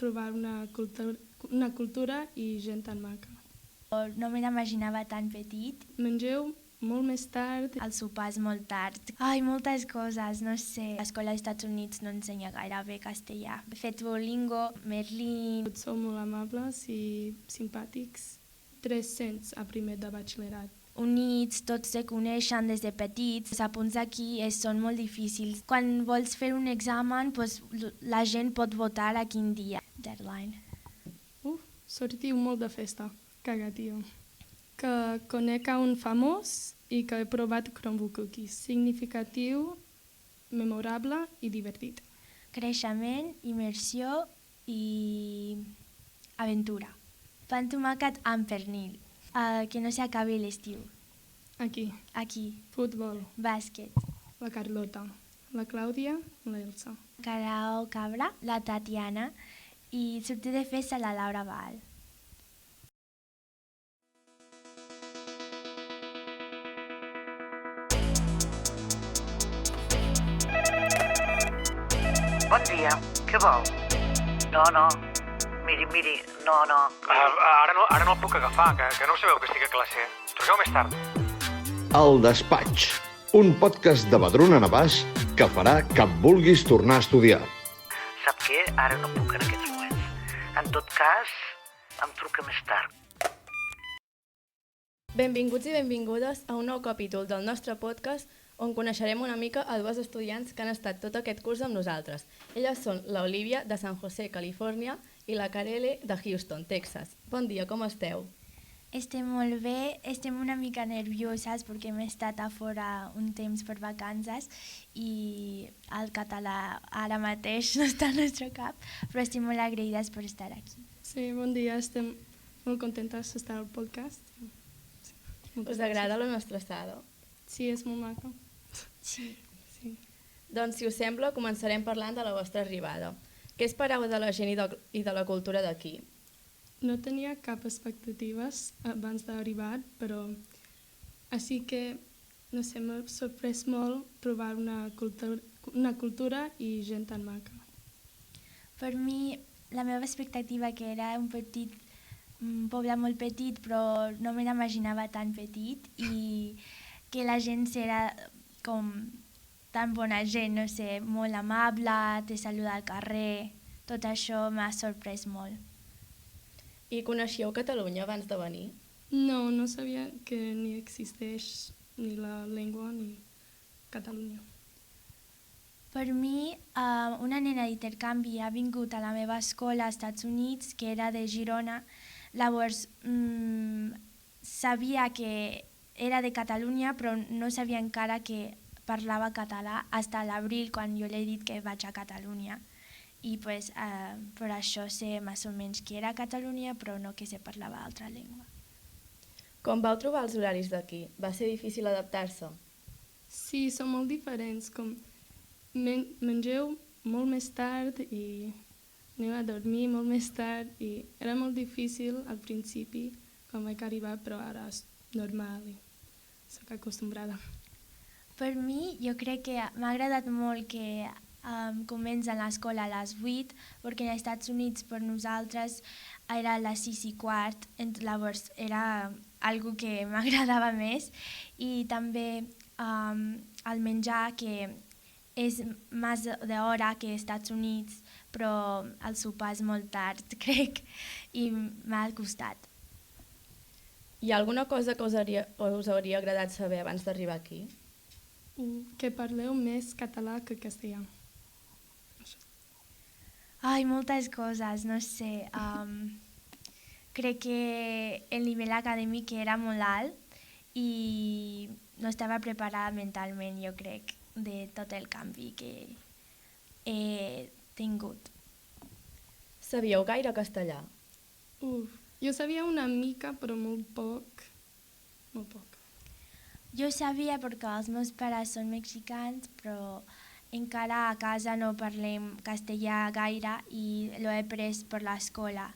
provar una cultura i gent tan maca. No me l'imaginava tan petit. Mengeu molt més tard. El sopar és molt tard. Ai, moltes coses, no sé. L'escola als Estats Units no ensenya gaire bé castellà. He fet Duolingo, Merlin... Tots sou molt amables i simpàtics. 300 a primer de batxillerat. Units, tots se coneixen des de petits. Els apunts aquí són molt difícils. Quan vols fer un examen, la gent pot votar a quin dia. Deadline. Sortiu molt de festa. Caga, tio. Que conec a un famós i que he provat Crumbl Cookies. Significatiu, memorable i divertit. Creixement, immersió i aventura. Pa amb tomàquet amb pernil. Que no s'acabi l'estiu. Aquí. Futbol. Bàsquet. La Carlota. La Clàudia. L'Elsa. Carao Cabra. La Tatiana. I sortir de festa la Laura Val. Bon dia, què vol? No, miri, no. Ara no el puc agafar, que no ho sabeu que estic a classe. Truqueu més tard. El Despatx, un podcast de Badruna Navàs que farà que vulguis tornar a estudiar. Sap què? Ara no puc en aquests moments. En tot cas, em truca més tard. Benvinguts i benvingudes a un nou capítol del nostre podcast on coneixerem una mica a dues estudiants que han estat tot aquest curs amb nosaltres. Elles són l'Olivia, de San José, Califòrnia, i la Karele, de Houston, Texas. Bon dia, com esteu? Estem molt bé, estem una mica nervioses perquè hem estat a fora un temps per vacances i el català ara mateix no està al nostre cap, però estem molt agraïdes per estar aquí. Sí, bon dia, estem molt contentes d'estar al podcast. Us agrada la nostra sala? Sí, és molt maca. Sí. Doncs, si us sembla, començarem parlant de la vostra arribada. Què espereu de la gent i de la cultura d'aquí? No tenia cap expectatives abans d'arribar, però així que, no sé, m'ha sorprès molt provar una cultura i gent tan maca. Per mi, la meva expectativa, que era un poble molt petit, però no me l'imaginava tan petit, i que la gent serà com tan bona gent, no sé, molt amable, te saluda al carrer, tot això m'ha sorprès molt. I coneixíeu Catalunya abans de venir? No, no sabia que ni existeix ni la llengua ni Catalunya. Per mi, una nena d'intercanvi ha vingut a la meva escola als Estats Units, que era de Girona. Llavors, sabia que era de Catalunya, però no sabia encara que parlava català fins a l'abril, quan jo l'he dit que vaig a Catalunya. I per això sé més o menys que era Catalunya, però no que se parlava altra llengua. Com vau trobar els horaris d'aquí? Va ser difícil adaptar-se? Sí, són molt diferents, com mengeu molt més tard i aneu a dormir molt més tard i era molt difícil al principi quan vaig arribar, però ara és normal i soc acostumbrada. Per mi, jo crec que m'ha agradat molt que comencen l'escola a les 8, perquè als Estats Units per nosaltres era a les 6:15, llavors era algo que m'agradava més, i també el menjar, que és més d'hora que als Estats Units, però el sopar és molt tard, crec, i m'ha costat. Hi ha alguna cosa que us hauria agradat saber abans d'arribar aquí? Que parleu més català que castellà. Ai, moltes coses, no sé. Crec que el nivell acadèmic era molt alt i no estava preparada mentalment, jo crec, de tot el canvi que he tingut. Sabíeu gaire castellà? Jo sabia una mica, però molt poc. Molt poc. Jo sabia perquè els meus pares són mexicans, però encara a casa no parlem castellà gaire i l'he après per l'escola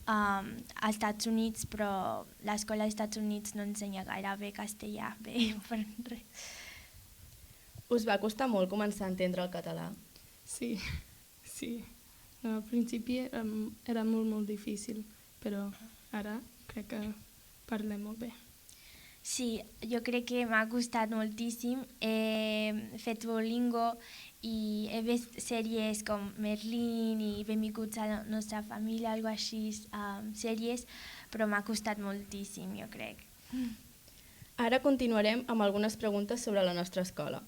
als Estats Units, però l'escola als Estats Units no ensenya gaire bé castellà, bé per res. Us va costar molt començar a entendre el català? Sí, Al principi era molt, molt difícil, però ara crec que parlem molt bé. Sí, jo crec que m'ha costat moltíssim. He fet Duolingo i he vist sèries com Merlin i Benvinguts a la nostra família, algo així, sèries, però m'ha costat moltíssim, jo crec. Ara continuarem amb algunes preguntes sobre la nostra escola.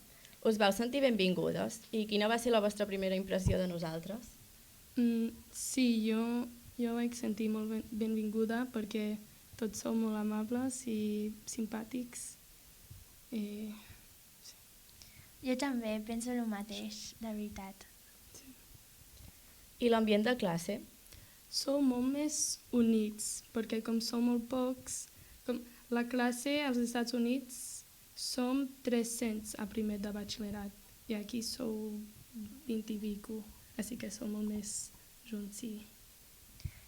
Us vau sentir benvingudes? I quina va ser la vostra primera impressió de nosaltres? Sí, jo vaig sentir molt benvinguda perquè tots sou molt amables i simpàtics. Jo també penso el mateix, de veritat. I l'ambient de classe? Sou molt més units, perquè com som molt pocs, com la classe als Estats Units som 300 a primer de batxillerat i aquí sou 20 i pico, així que som molt més junts, sí.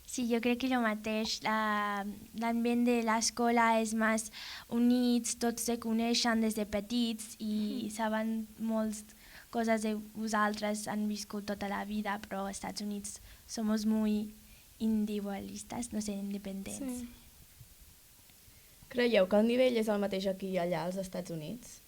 Sí, jo crec que el mateix. L'ambient de l'escola és més units, tots se coneixen des de petits i saben moltes coses de vosaltres, han viscut tota la vida, però als Estats Units som molt individualistes, no sé, independents. Sí. Creieu que el nivell és el mateix aquí i allà als Estats Units?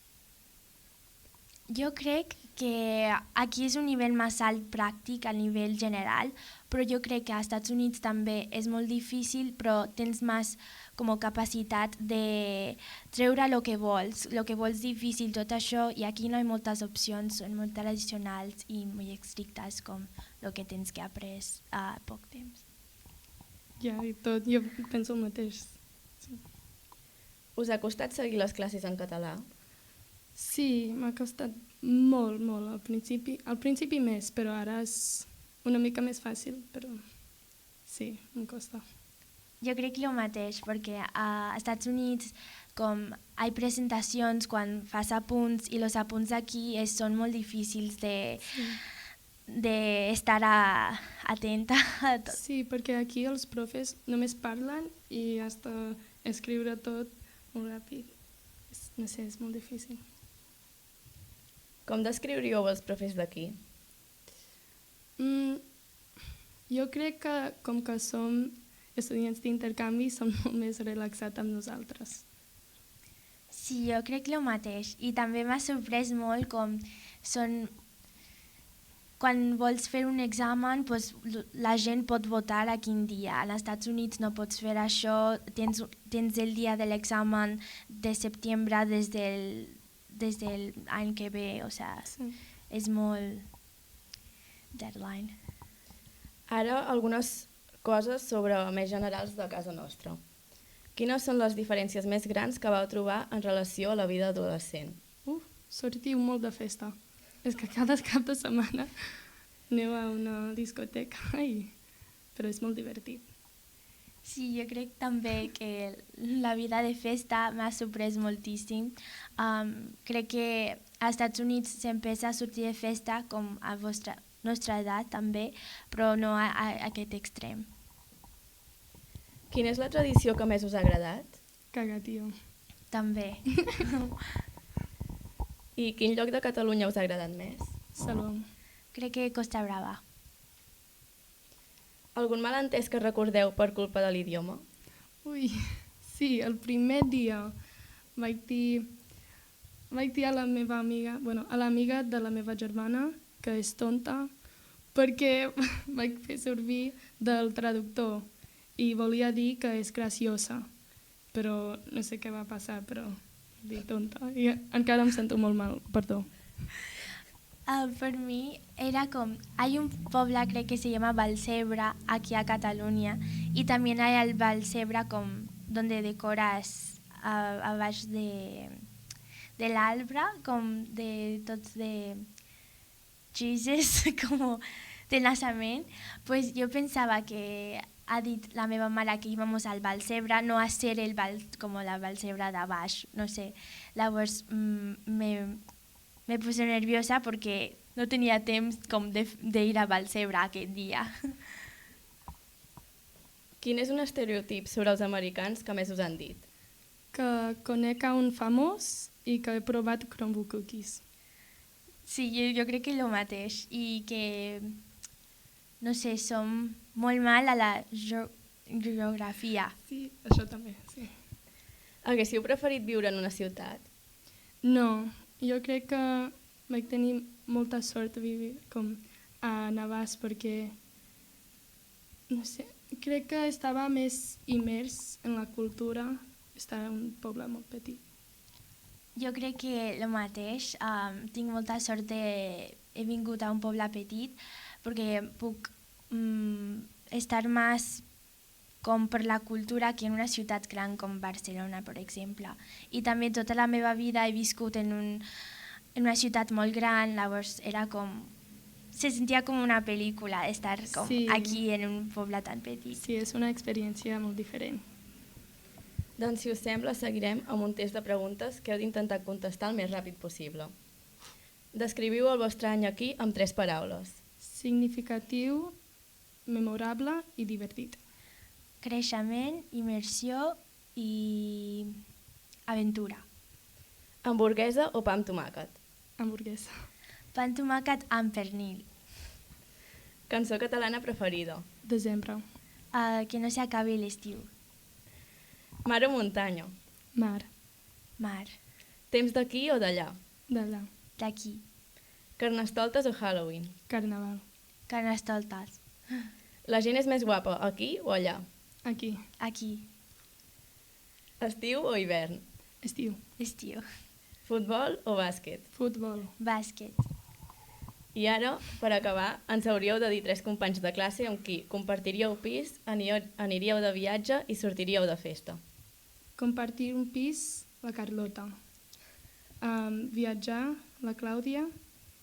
Jo crec que aquí és un nivell més alt pràctic a nivell general, però jo crec que als Estats Units també és molt difícil, però tens més com capacitat de treure el que vols difícil, tot això, i aquí no hi ha moltes opcions, són molt tradicionals i molt estrictes com el que tens que aprendre a poc temps. Ja, i tot, jo penso el mateix. Sí. Us ha costat seguir les classes en català? Sí, m'ha costat molt, molt al principi. Al principi més, però ara és una mica més fàcil, però sí, em costa. Jo crec que el mateix, perquè als Estats Units com hi ha presentacions quan fas apunts i els apunts aquí són molt difícils d'estar atenta a tot. Sí, perquè aquí els profes només parlen i has d'escriure tot molt ràpid. No sé, és molt difícil. Com descriuríeu els profes d'aquí? Jo crec que com que som estudiants d'intercanvi som molt més relaxats amb nosaltres. Sí, jo crec que el mateix. I també m'ha sorprès molt com són... Quan vols fer un examen, doncs, la gent pot votar a quin dia. Als Estats Units no pots fer això, tens el dia de l'examen de setembre des del any que ve, o sigui, Sí. és molt deadline. Ara algunes coses sobre més generals de casa nostra. Quines són les diferències més grans que vau trobar en relació a la vida adolescent? Sortiu molt de festa. És que cada cap de setmana aneu a una discoteca, però és molt divertit. Sí, jo crec també que la vida de festa m'ha sorprès moltíssim. Crec que als Estats Units s'empieza a sortir de festa com a nostra edat també, però no a aquest extrem. Quina és la tradició que més us ha agradat? Cagar, tio. També. I quin lloc de Catalunya us ha agradat més? Salom. Crec que Costa Brava. Algun malentès que recordeu per culpa de l'idioma? Sí, el primer dia vaig dir a la meva amiga, a l'amiga de la meva germana, que és tonta, perquè vaig fer servir del traductor i volia dir que és graciosa, però no sé què va passar, però dir tonta. I encara em sento molt mal, perdó. Per mi era com... Hay un poble, crec que se llama Vallcebre, aquí a Catalunya, y también hay el Vallcebre donde decoras abaix de l'arbre, com de tots de Jesus, com de naixement. Pues jo pensava que ha dit la meva mare que íbamos al Vallcebre, no a ser com la Vallcebre de baix, no sé. Llavors me puse nerviosa perquè no tenia temps com d'ir a Vallcebre aquest dia. Quin és un estereotip sobre els americans que més us han dit? Que conec a un famós i que he provat Crumbl cookies. Sí, jo crec que és el mateix i que no sé, som molt mal a la geografia. Sí, això també, sí. Haguéssiu preferit viure en una ciutat? No, jo crec que vaig tenir molta sort de viure com a Navàs perquè, no sé, crec que estava més immers en la cultura, estar en un poble molt petit. Jo crec que el mateix. Tinc molta sort de... He vingut a un poble petit perquè puc estar més com per la cultura que en una ciutat gran com Barcelona, per exemple. I també tota la meva vida he viscut en una ciutat molt gran, llavors era com... Se sentia com una pel·lícula estar com aquí en un poble tan petit. Sí, és una experiència molt diferent. Doncs, si us sembla, seguirem amb un test de preguntes que heu d'intentar contestar el més ràpid possible. Descriviu el vostre any aquí amb 3 paraules. Significatiu, memorable i divertit. Creixement, immersió i aventura. Hamburguesa o pa amb tomàquet? Hamburguesa. Pa amb tomàquet amb pernil. Cançó catalana preferida? Desembre. Que no s'acabi l'estiu. Mar o muntanya? Mar. Mar. Temps d'aquí o d'allà? D'allà. D'aquí. Carnestoltes o Halloween? Carnaval. Carnestoltes. La gent és més guapa aquí o allà? Aquí. Aquí. Estiu o hivern? Estiu. Estiu. Futbol o bàsquet? Futbol. Bàsquet. I ara, per acabar, ens hauríeu de dir 3 companys de classe amb qui compartiríeu pis, aniríeu de viatge i sortiríeu de festa. Compartir un pis, la Carlota. Viatjar, la Clàudia.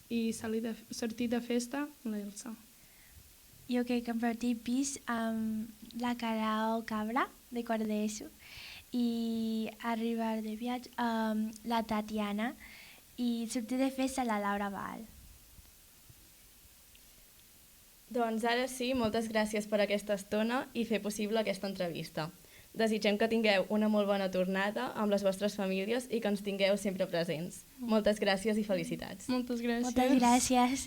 I sortir de festa, l'Elsa. Jo que compartir pis amb la Carao Cabra, de quart d'ESO, i arribar de viatge amb la Tatiana i sortir de festa la Laura Val. Doncs ara sí, moltes gràcies per aquesta estona i fer possible aquesta entrevista. Desitgem que tingueu una molt bona tornada amb les vostres famílies i que ens tingueu sempre presents. Moltes gràcies i felicitats. Moltes gràcies. Moltes gràcies.